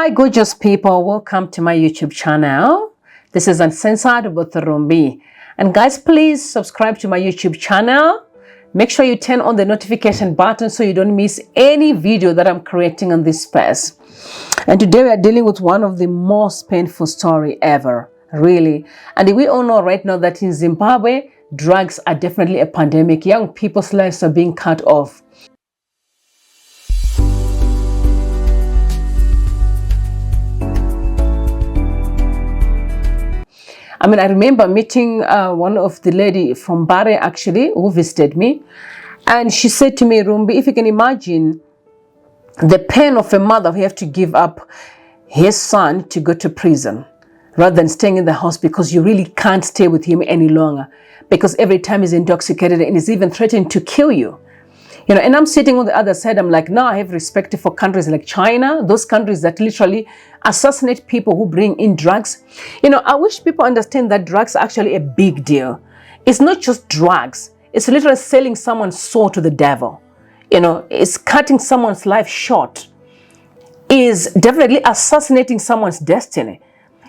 Hi gorgeous people, welcome to my YouTube channel. This is Uncensored with Rumbi. And guys, please subscribe to my YouTube channel. Make sure you turn on the notification button so you don't miss any video that I'm creating on this space. And today we are dealing with one of the most painful story ever, really. And we all know right now that in Zimbabwe, drugs are definitely a pandemic. Young people's lives are being cut off. I remember meeting one of the lady from Bare actually who visited me, and she said to me, Rumbi, if you can imagine the pain of a mother who have to give up his son to go to prison rather than staying in the house because you really can't stay with him any longer because every time he's intoxicated and he's even threatening to kill you. You know, and I'm sitting on the other side, I'm like, no, I have respect for countries like China, those countries that literally assassinate people who bring in drugs. You know, I wish people understand that drugs are actually a big deal. It's not just drugs. It's literally selling someone's soul to the devil. You know, it's cutting someone's life short. Is definitely assassinating someone's destiny.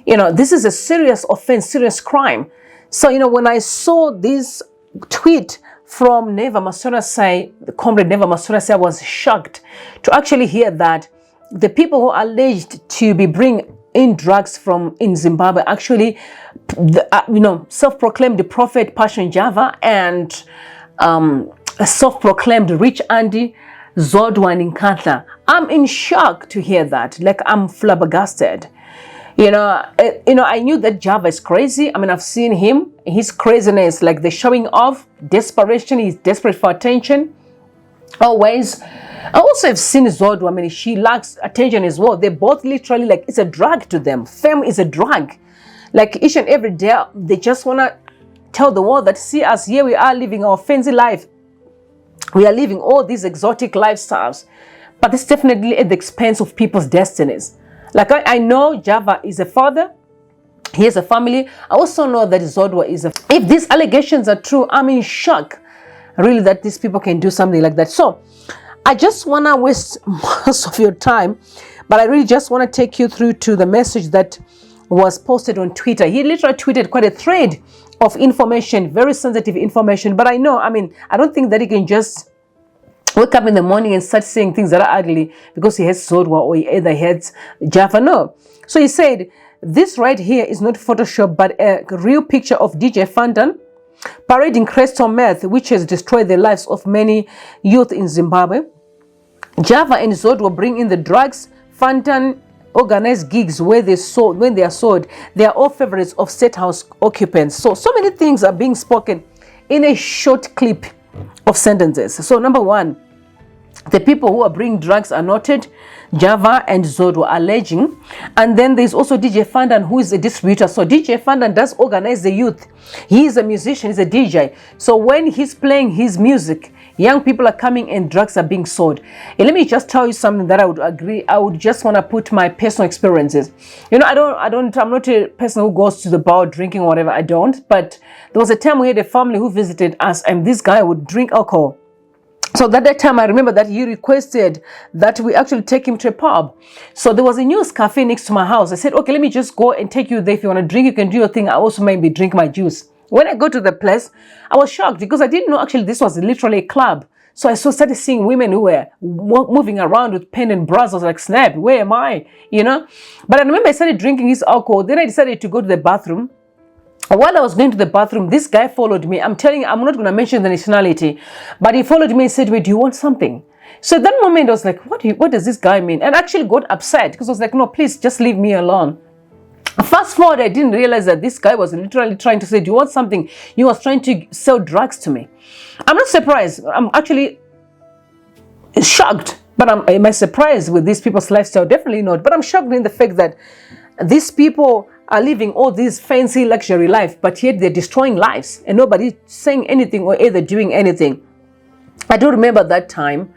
You know, this is a serious offense, serious crime. So, you know, when I saw this tweet from Maswerasei, the comrade Maswerasei, I was shocked to actually hear that the people who are alleged to be bringing in drugs from in Zimbabwe actually, self-proclaimed prophet Passion Java and self-proclaimed rich Andy Zodwa Mkandla. I'm in shock to hear that. Like, I'm flabbergasted. You know, I knew that Java is crazy. I've seen him, his craziness, like the showing off, desperation. He's desperate for attention, always. I also have seen Zodwa. She lacks attention as well. They both literally, like, it's a drug to them. Fame is a drug. Like, each and every day, they just want to tell the world that, see us, here we are living our fancy life. We are living all these exotic lifestyles. But it's definitely at the expense of people's destinies. Like, I know Java is a father. He has a family. I also know that Zodwa is a... If these allegations are true, I'm in shock, really, that these people can do something like that. So, I just want to waste most of your time, but I really just want to take you through to the message that was posted on Twitter. He literally tweeted quite a thread of information, very sensitive information. But I know, I don't think that he can just wake up in the morning and start saying things that are ugly because he has Zodwa or he either has Java. No. So he said, this right here is not Photoshop, but a real picture of DJ Fantan parading crystal meth, which has destroyed the lives of many youth in Zimbabwe. Java and Zodwa bring in the drugs. Fantan organize gigs where they sold, when they are sold. They are all favorites of state house occupants. So many things are being spoken in a short clip of sentences. So number one, the people who are bringing drugs are noted, Java and Zodwa alleging. And then there's also DJ Fandan, who is a distributor. So DJ Fandan does organize the youth. He is a musician, he's a DJ. So when he's playing his music, young people are coming and drugs are being sold. And let me just tell you something that I would agree. I would just want to put my personal experiences. You know, I'm not a person who goes to the bar drinking or whatever. I don't. But there was a time we had a family who visited us, and this guy would drink alcohol. So at that time, I remember that he requested that we actually take him to a pub. So there was a news cafe next to my house. I said, okay, let me just go and take you there. If you want to drink, you can do your thing. I also maybe drink my juice. When I go to the place, I was shocked because I didn't know actually this was literally a club. So I started seeing women who were moving around with pen and bras. I was like, snap, where am I? You know? But I remember I started drinking his alcohol. Then I decided to go to the bathroom. While I was going to the bathroom, this guy followed me. I'm telling you, I'm not going to mention the nationality, but he followed me and said to me, do you want something? So at that moment, I was like, what does this guy mean? And I actually got upset because I was like, no, please just leave me alone. Fast forward, I didn't realize that this guy was literally trying to say, do you want something? He was trying to sell drugs to me. I'm not surprised. I'm actually shocked. But am I surprised with these people's lifestyle? Definitely not. But I'm shocked in the fact that these people are living all this fancy luxury life, but yet they're destroying lives and nobody's saying anything or either doing anything. I do remember that time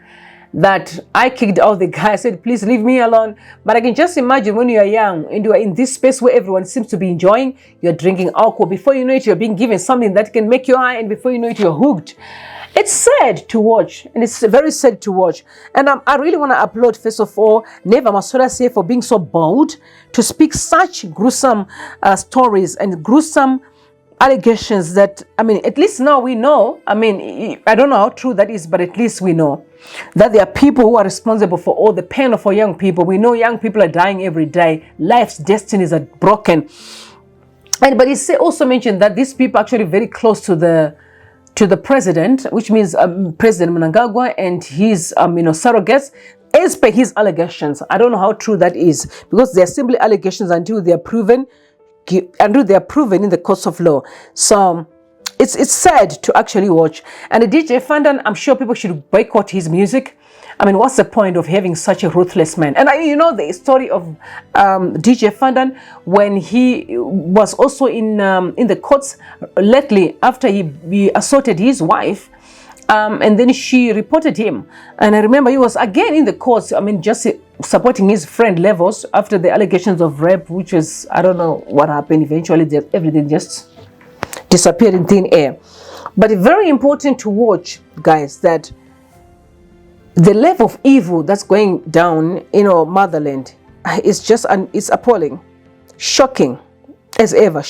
that I kicked out the guy. I said, please leave me alone. But I can just imagine when you are young and you are in this space where everyone seems to be enjoying, you're drinking alcohol. Before you know it, you're being given something that can make you high, and before you know it, you're hooked. It's sad to watch, and it's very sad to watch. And I really want to applaud, first of all, Neva Maswerasei for being so bold to speak such gruesome stories and gruesome allegations that, I mean, at least now we know, I mean, I don't know how true that is, but at least we know that there are people who are responsible for all the pain of our young people. We know young people are dying every day. Life's destinies are broken. But he also mentioned that these people are actually very close to the president, which means President Mnangagwa and his surrogates, as per his allegations. I don't know how true that is, because they are simply allegations until they are proven in the courts of law. So it's sad to actually watch. And the DJ Fandan, I'm sure people should boycott his music. I mean, what's the point of having such a ruthless man? And you know the story of DJ Fandan when he was also in the courts lately after he assaulted his wife, and then she reported him. And I remember he was again in the courts, I mean, just supporting his friend Levels after the allegations of rape, which was, I don't know what happened. Eventually, everything just disappeared in thin air. But it's very important to watch, guys, that the level of evil that's going down in our motherland is just, it's appalling, shocking as ever.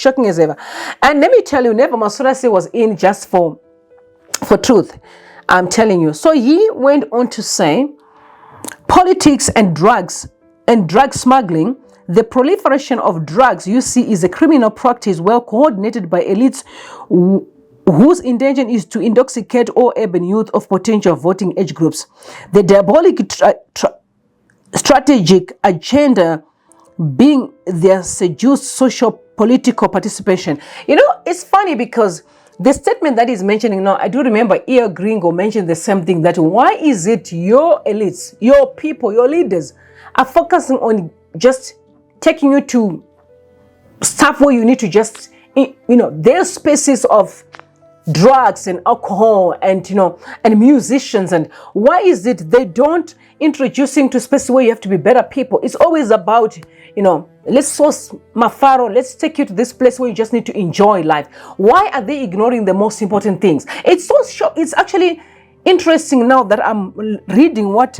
And let me tell you, Neva Maswerasei was in just for truth. I'm telling you. So he went on to say, politics and drugs and drug smuggling, the proliferation of drugs you see is a criminal practice well coordinated by elites whose intention is to intoxicate all urban youth of potential voting age groups. The diabolic strategic agenda being their seduced social political participation. You know, it's funny because the statement that he's mentioning now, I do remember Ear Gringo mentioned the same thing, that why is it your elites, your people, your leaders are focusing on just taking you to stuff where you need to just, their spaces of drugs and alcohol and and musicians, and why is it they don't introduce him to spaces where you have to be better people? It's always about let's source mafaro, let's take you to this place where you just need to enjoy life. Why are they ignoring the most important things? It's actually interesting now that I'm reading what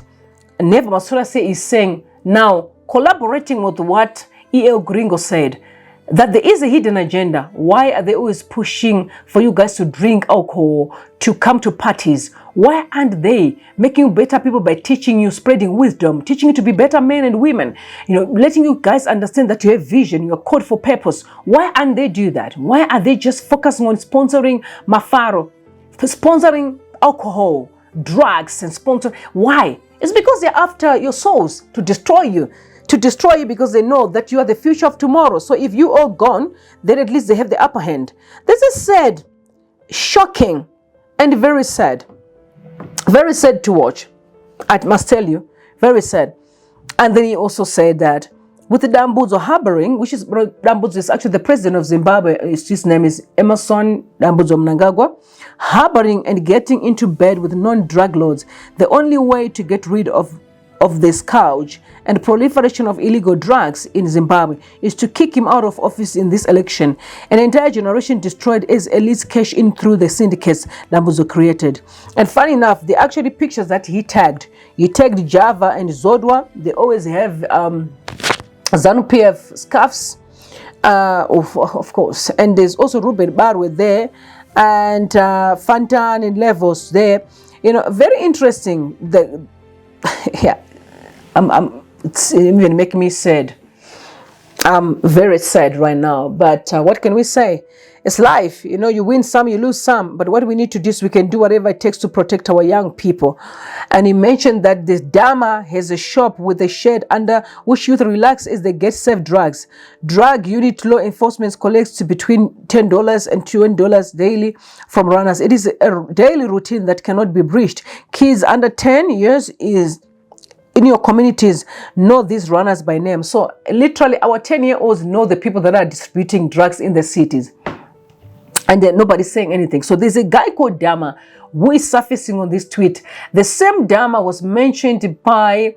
Neva Maswerasei is saying now, collaborating with what E.L. Gringo said, that there is a hidden agenda. Why are they always pushing for you guys to drink alcohol, to come to parties? Why aren't they making you better people by teaching you, spreading wisdom, teaching you to be better men and women, letting you guys understand that you have vision, you're called for purpose? Why aren't they do that? Why are they just focusing on sponsoring mafaro, sponsoring alcohol, drugs, and Why? It's because they're after your souls, to destroy you. Because they know that you are the future of tomorrow. So if you all gone, then at least they have the upper hand. This is sad, shocking, and very sad. Very sad to watch. I must tell you, very sad. And then he also said that with the Dambudzo harboring, which is, Dambudzo is actually the president of Zimbabwe, his name is Emmerson Dambudzo Mnangagwa, harboring and getting into bed with non-drug lords, the only way to get rid of the scourge and proliferation of illegal drugs in Zimbabwe is to kick him out of office in this election. An entire generation destroyed as elites cash in through the syndicates Dambudzo created. And funny enough, the actually pictures that he tagged Java and Zodwa. They always have Zanu PF scarves, of course. And there's also Ruben Barwe there, and Fantan and Levels there. Very interesting. Yeah. It's even making me sad. I'm very sad right now. But what can we say? It's life. You win some, you lose some. But what we need to do is we can do whatever it takes to protect our young people. And he mentioned that this Dama has a shop with a shed under which youth relax as they get safe drugs. Drug unit law enforcement collects between $10 and $20 daily from runners. It is a daily routine that cannot be breached. Kids under 10 years in your communities know these runners by name. So literally our 10-year-olds know the people that are distributing drugs in the cities. And then nobody's saying anything. So there's a guy called Dama who is surfacing on this tweet. The same Dama was mentioned by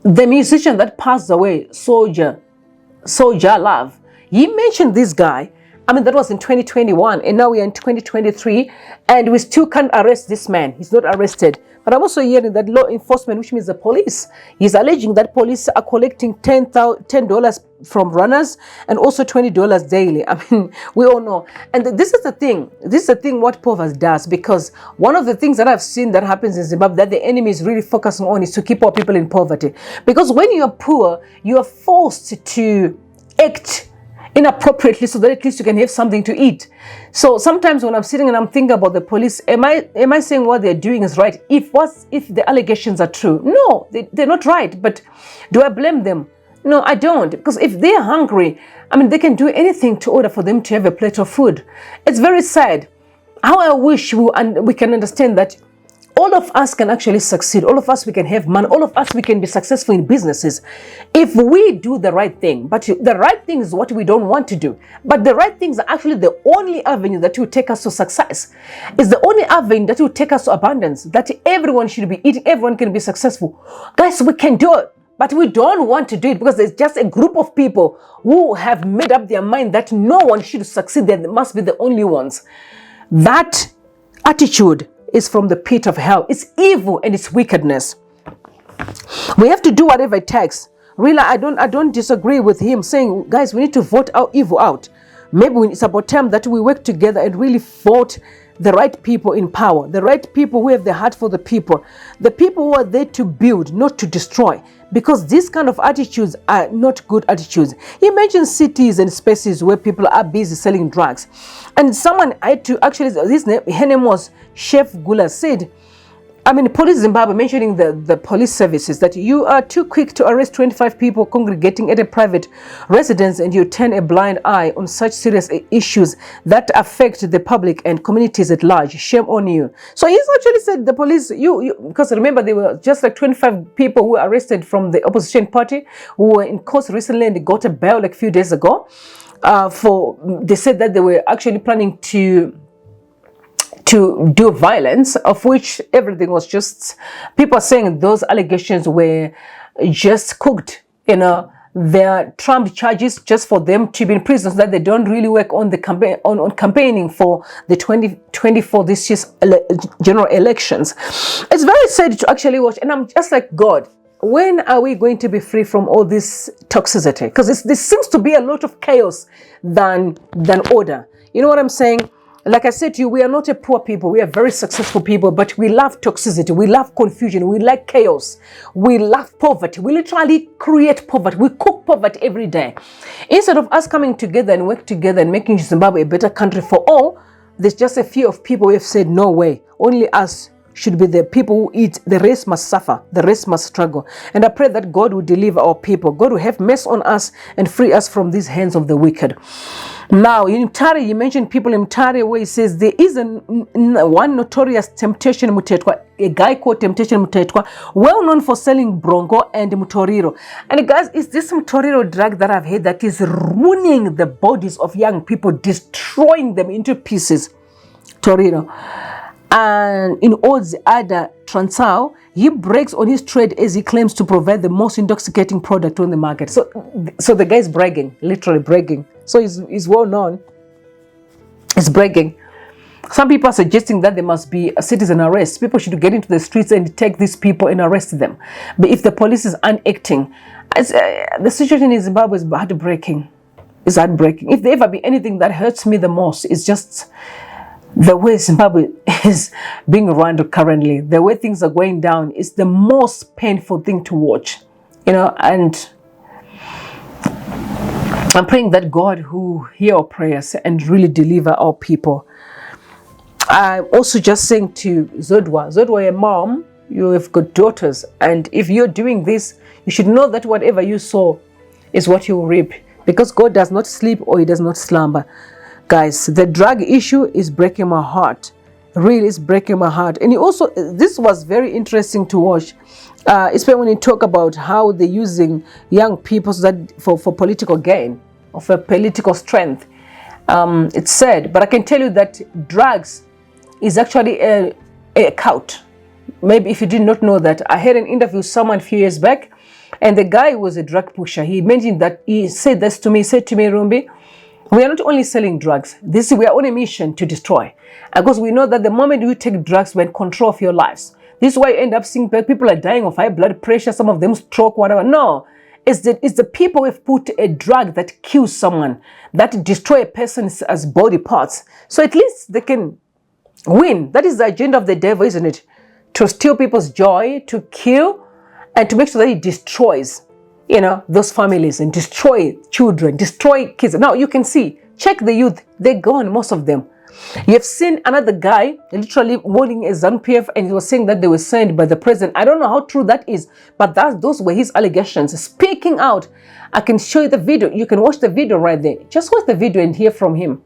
the musician that passed away, Soldier Love. He mentioned this guy I mean, that was in 2021, and now we are in 2023, and we still can't arrest this man. He's not arrested. But I'm also hearing that law enforcement, which means the police, he's alleging that police are collecting $10 from runners and also $20 daily. I mean, we all know. And this is the thing. This is the thing what poverty does, because one of the things that I've seen that happens in Zimbabwe that the enemy is really focusing on is to keep our people in poverty. Because when you're poor, you are forced to act inappropriately so that at least you can have something to eat. So sometimes when I'm sitting and I'm thinking about the police, am I saying what they're doing is right if the allegations are true? No, they're not right. But do I blame them? No, I don't. Because if they're hungry, I mean, they can do anything to order for them to have a plate of food. It's very sad. How I wish we can understand that all of us can actually succeed. All of us, we can have money. All of us, we can be successful in businesses if we do the right thing. But the right thing is what we don't want to do. But the right things are actually the only avenue that will take us to success. It's the only avenue that will take us to abundance, that everyone should be eating, everyone can be successful. Guys, we can do it. But we don't want to do it because there's just a group of people who have made up their mind that no one should succeed. They must be the only ones. That attitude is from the pit of hell. It's evil and it's wickedness. We have to do whatever it takes. Really, I don't disagree with him saying, guys, we need to vote our evil out. Maybe it's about time that we work together and really vote the right people in power, the right people who have the heart for the people who are there to build, not to destroy, because these kind of attitudes are not good attitudes. Imagine cities and spaces where people are busy selling drugs. And someone had to actually, her name was Chef Gula, said, I mean, Police Zimbabwe mentioning the police services, that you are too quick to arrest 25 people congregating at a private residence and you turn a blind eye on such serious issues that affect the public and communities at large. Shame on you. So he's actually said the police, because remember, there were just like 25 people who were arrested from the opposition party who were in court recently and they got a bail like a few days ago. They said that they were actually planning to do violence, of which everything was just, people are saying those allegations were just cooked, they're trumped charges just for them to be in prison so that they don't really work on the campaign, on campaigning for the 2024 this year's general elections. It's very sad to actually watch, and I'm just like, God, when are we going to be free from all this toxicity? Because this seems to be a lot of chaos than order. You know what I'm saying? Like I said to you, we are not a poor people. We are very successful people, but we love toxicity. We love confusion. We like chaos. We love poverty. We literally create poverty. We cook poverty every day. Instead of us coming together and work together and making Zimbabwe a better country for all, there's just a few of people who have said, no way. Only us should be the people who eat. The rest must suffer. The rest must struggle. And I pray that God will deliver our people. God will have mercy on us and free us from these hands of the wicked. Now, in Mtare, you mentioned people in Mtare where he says there is one notorious Temptation Mutetwa, a guy called Temptation Mutetwa, well known for selling brongo and mutoriro. And guys, it's this mutoriro drug that I've heard that is ruining the bodies of young people, destroying them into pieces. Toriro. And in odds other Transao, he breaks on his trade as he claims to provide the most intoxicating product on the market. So the guy is bragging, literally bragging. So he's well known. He's bragging. Some people are suggesting that there must be a citizen arrest. People should get into the streets and take these people and arrest them. But if the police is unacting, the situation in Zimbabwe is heartbreaking. It's heartbreaking. If there ever be anything that hurts me the most, it's just the way Zimbabwe is being run currently, the way things are going down, is the most painful thing to watch, and I'm praying that God will hear our prayers and really deliver our people. I'm also just saying to Zodwa, a mom, you have got daughters, and if you're doing this, you should know that whatever you sow is what you will reap, because God does not sleep or he does not slumber. Guys, the drug issue is breaking my heart. Really is breaking my heart. And this was very interesting to watch, especially when you talk about how they're using young people for political gain, or for political strength. It's sad, but I can tell you that drugs is actually a cult. Maybe if you did not know that, I had an interview with someone a few years back, and the guy was a drug pusher. He mentioned that, he said this to me, Rumbi, We are not only selling drugs. We are on a mission to destroy. Because we know that the moment you take drugs, we're in control of your lives. This is why you end up seeing people are dying of high blood pressure, some of them stroke, whatever. No, it's the people who've put a drug that kills someone, that destroy a person's as body parts. So at least they can win. That is the agenda of the devil, isn't it? To steal people's joy, to kill, and to make sure that he destroys, those families and destroy children, destroy kids. Now you can see, check the youth, they're gone, most of them. You have seen another guy literally holding a Zanu PF, and he was saying that they were sent by the president. I don't know how true that is, but those were his allegations. Speaking out, I can show you the video. You can watch the video right there. Just watch the video and hear from him.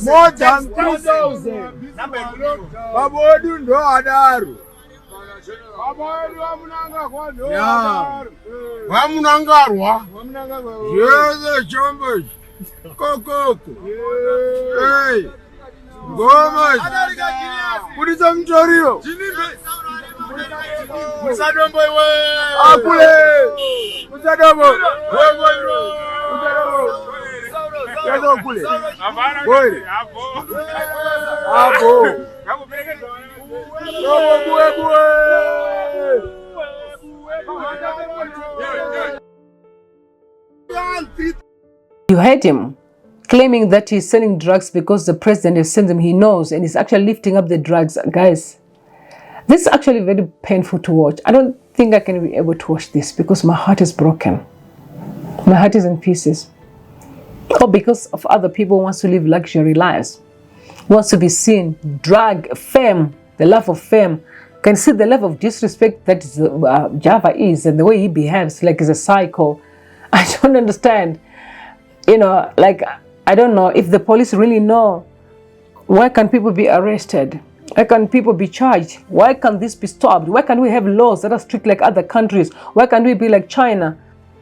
More than 3,000. Babodu ndo adaru. Wamunangarwa. Yeze chombo. Kokoko. Hey. Goma. Kulisa mchorio. Musadombo we. Apule. Musadombo. Yazo kule. Boy. Abo. You heard him claiming that he's selling drugs because the president has sent them, he knows, and he's actually lifting up the drugs. Guys, this is actually very painful to watch. I don't think I can be able to watch this because my heart is broken. My heart is in pieces. Or because of other people who wants to live luxury lives, wants to be seen, drug, fame, the love of fame. Can see the level of disrespect that Java is and the way he behaves like he's a psycho. I don't understand. I don't know if the police really know. Why can't people be arrested? Why can't people be charged? Why can't this be stopped? Why can't we have laws that are strict like other countries? Why can't we be like China?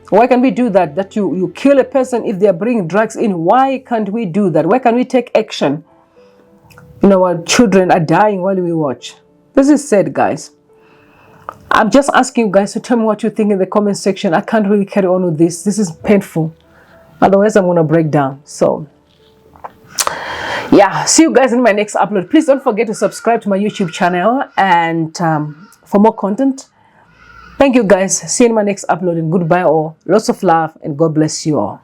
Why can't we do that? That you kill a person if they are bringing drugs in. Why can't we do that? Why can't we take action? While children are dying while we watch. This is sad, guys. I'm just asking you guys to tell me what you think in the comment section. I can't really carry on with this. This is painful. Otherwise, I'm going to break down. So, yeah. See you guys in my next upload. Please don't forget to subscribe to my YouTube channel and for more content. Thank you, guys. See you in my next upload and goodbye all. Lots of love and God bless you all.